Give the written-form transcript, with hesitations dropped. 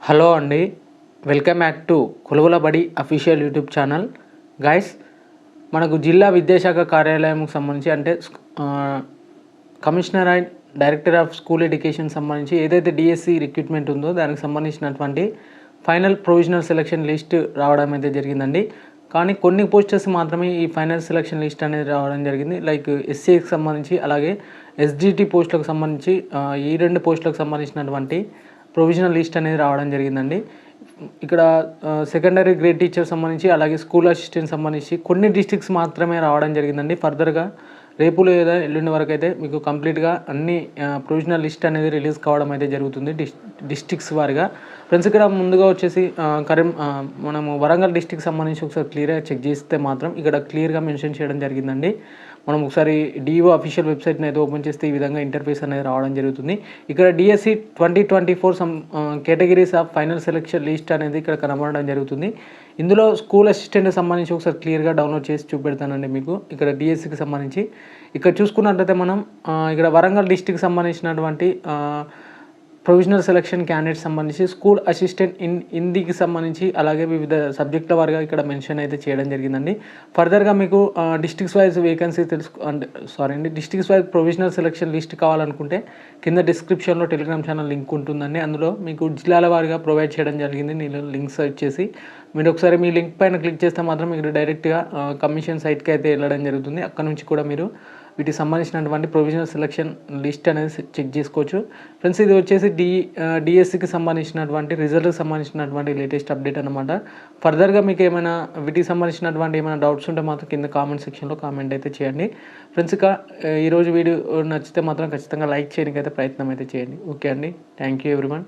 Hello అండి, welcome back to కొలువుల బడి official YouTube channel. Guys, మనకు జిల్లా విద్యాశాఖ కార్యాలయంకు సంబంధించి అంటే commissioner and director of school education సంబంధించి ఏదైతే డిఎస్సి రిక్రూట్మెంట్ ఉందో దానికి సంబంధించినటువంటి ఫైనల్ ప్రొవిజనల్ సెలక్షన్ లిస్ట్ రావడం అయితే జరిగిందండి. కానీ కొన్ని పోస్టర్స్ మాత్రమే ఈ ఫైనల్ సెలక్షన్ లిస్ట్ అనేది రావడం జరిగింది. లైక్ ఎస్సీకి సంబంధించి అలాగే ఎస్జిటి పోస్టులకు సంబంధించి ఈ రెండు పోస్టులకు సంబంధించినటువంటి ప్రొవిజనల్ లిస్ట్ అనేది రావడం జరిగిందండి. ఇక్కడ సెకండరీ గ్రేడ్ టీచర్ సంబంధించి అలాగే స్కూల్ అసిస్టెంట్ సంబంధించి కొన్ని డిస్ట్రిక్ట్స్ మాత్రమే రావడం జరిగిందండి. ఫర్దర్గా రేపు లేదా ఎల్లుండి వరకు అయితే మీకు కంప్లీట్గా అన్ని ప్రొవిజనల్ లిస్ట్ అనేది రిలీజ్ కావడం అయితే జరుగుతుంది డిస్ట్రిక్ట్స్ వారిగా. ఫ్రెండ్స్, ఇక్కడ ముందుగా వచ్చేసి మనము వరంగల్ డిస్ట్రిక్ట్ సంబంధించి ఒకసారి క్లియర్గా చెక్ చేస్తే మాత్రం ఇక్కడ క్లియర్గా మెన్షన్ చేయడం జరిగిందండి. మనం ఒకసారి డిఓ అఫీషియల్ వెబ్సైట్ని అయితే ఓపెన్ చేస్తే ఈ విధంగా ఇంటర్ఫేస్ అనేది రావడం జరుగుతుంది. ఇక్కడ DSC 2024 categories of final selection list అనేది ఇక్కడ కనబడడం జరుగుతుంది. ఇందులో స్కూల్ అసిస్టెంట్కి సంబంధించి ఒకసారి క్లియర్గా డౌన్లోడ్ చేసి చూపెడతానండి మీకు. ఇక్కడ డిఎస్సికి సంబంధించి ఇక్కడ చూసుకున్నట్లయితే మనం ఇక్కడ వరంగల్ డిస్ట్రిక్ట్కి సంబంధించినటువంటి ప్రొవిజనల్ సెలక్షన్ క్యాండిడేట్ సంబంధించి స్కూల్ అసిస్టెంట్ హిందీకి సంబంధించి అలాగే వివిధ సబ్జెక్టుల వారిగా ఇక్కడ మెన్షన్ అయితే చేయడం జరిగిందండి. ఫర్దర్గా మీకు districts wise vacancy districts wise provisional selection list కావాలనుకుంటే కింద డిస్క్రిప్షన్లో టెలిగ్రామ్ ఛానల్ లింక్ ఉంటుందండి. అందులో మీకు జిల్లాల వారిగా ప్రొవైడ్ చేయడం జరిగింది. నేను లింక్స్ వచ్చేసి మీరు ఒకసారి మీ లింక్ పైన క్లిక్ చేస్తే మాత్రం మీరు డైరెక్ట్గా కమిషన్ సైట్కి అయితే వెళ్ళడం జరుగుతుంది. అక్కడ నుంచి కూడా మీరు వీటికి సంబంధించినటువంటి ప్రొవిజనల్ సెలక్షన్ లిస్ట్ అనేది చెక్ చేసుకోవచ్చు. ఫ్రెండ్స్, ఇది వచ్చేసి డిఎస్సికి సంబంధించినటువంటి రిజల్ట్కి సంబంధించినటువంటి లేటెస్ట్ అప్డేట్ అనమాట. ఫర్దర్గా మీకు ఏమైనా వీటికి సంబంధించినటువంటి ఏమైనా డౌట్స్ ఉంటే మాత్రం కింద కామెంట్ సెక్షన్లో కామెంట్ అయితే చేయండి. ఫ్రెండ్స్, ఇక ఈరోజు వీడియో నచ్చితే మాత్రం ఖచ్చితంగా లైక్ చేయడానికి అయితే ప్రయత్నం అయితే చేయండి. ఓకే అండి, థ్యాంక్ యూ ఎవ్రీవన్.